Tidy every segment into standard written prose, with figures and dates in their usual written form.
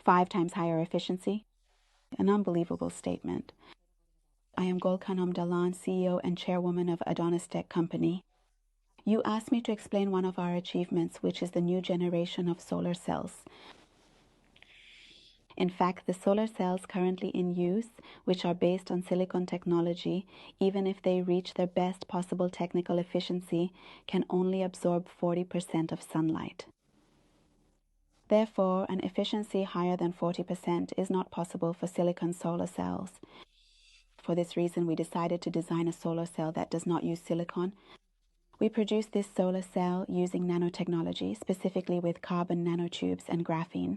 5 times higher efficiency. An unbelievable statement. I am Gul Khanum Dalan, CEO and chairwoman of Adonis Tech Company. You asked me to explain one of our achievements, which is the new generation of solar cells. In fact, the solar cells currently in use, which are based on silicon technology, even if they reach their best possible technical efficiency, can only absorb 40% of sunlight. Therefore, an efficiency higher than 40% is not possible for silicon solar cells. For this reason, we decided to design a solar cell that does not use silicon. We produced this solar cell using nanotechnology, specifically with carbon nanotubes and graphene.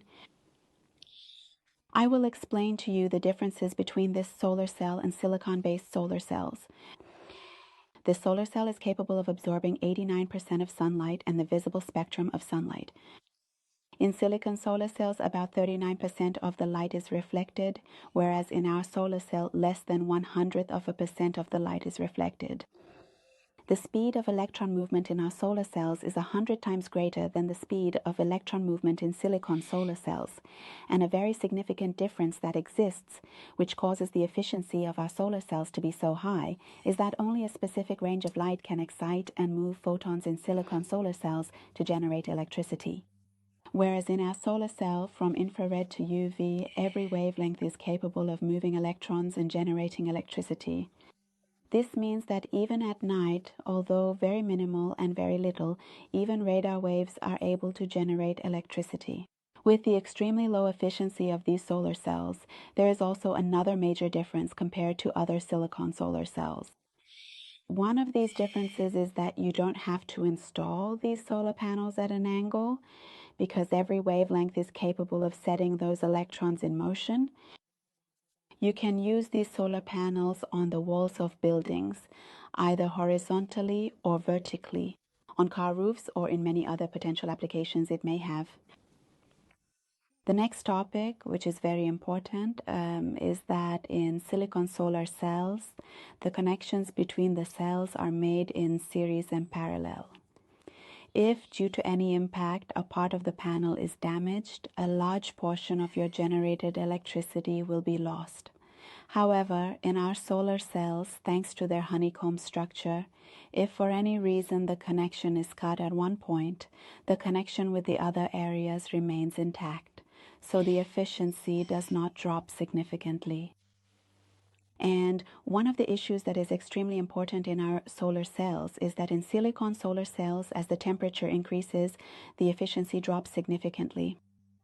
I will explain to you the differences between this solar cell and silicon-based solar cells. This solar cell is capable of absorbing 89% of sunlight and the visible spectrum of sunlight. In silicon solar cells, about 39% of the light is reflected, whereas in our solar cell, less than 0.01% of the light is reflected. The speed of electron movement in our solar cells is 100 times greater than the speed of electron movement in silicon solar cells, and a very significant difference that exists, which causes the efficiency of our solar cells to be so high, is that only a specific range of light can excite and move photons in silicon solar cells to generate electricity. Whereas in our solar cell, from infrared to UV, every wavelength is capable of moving electrons and generating electricity. This means that even at night, although very minimal and very little, even radar waves are able to generate electricity. With the extremely low efficiency of these solar cells, there is also another major difference compared to other silicon solar cells. One of these differences is that you don't have to install these solar panels at an angle, because every wavelength is capable of setting those electrons in motion. You can use these solar panels on the walls of buildings, either horizontally or vertically, on car roofs or in many other potential applications it may have. The next topic, which is very important, is that in silicon solar cells, the connections between the cells are made in series and parallel. If, due to any impact, a part of the panel is damaged, a large portion of your generated electricity will be lost. However, in our solar cells, thanks to their honeycomb structure, if for any reason the connection is cut at one point, the connection with the other areas remains intact, so the efficiency does not drop significantly. And one of the issues that is extremely important in our solar cells is that in silicon solar cells, as the temperature increases, the efficiency drops significantly.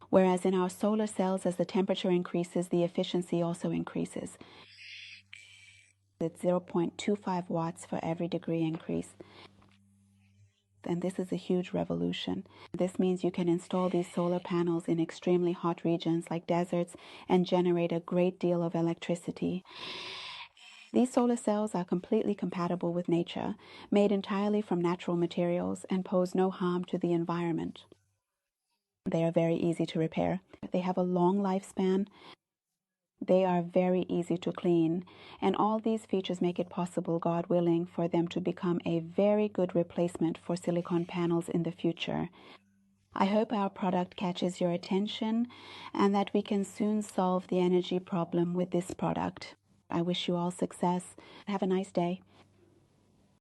Whereas in our solar cells, as the temperature increases, the efficiency also increases. It's 0.25 watts for every degree increase. And this is a huge revolution. This means you can install these solar panels in extremely hot regions like deserts and generate a great deal of electricity. These solar cells are completely compatible with nature, made entirely from natural materials, and pose no harm to the environment. They are very easy to repair. They have a long lifespan. They are very easy to clean, and all these features make it possible, God willing, for them to become a very good replacement for silicon panels in the future. I hope our product catches your attention and that we can soon solve the energy problem with this product. I wish you all success. Have a nice day.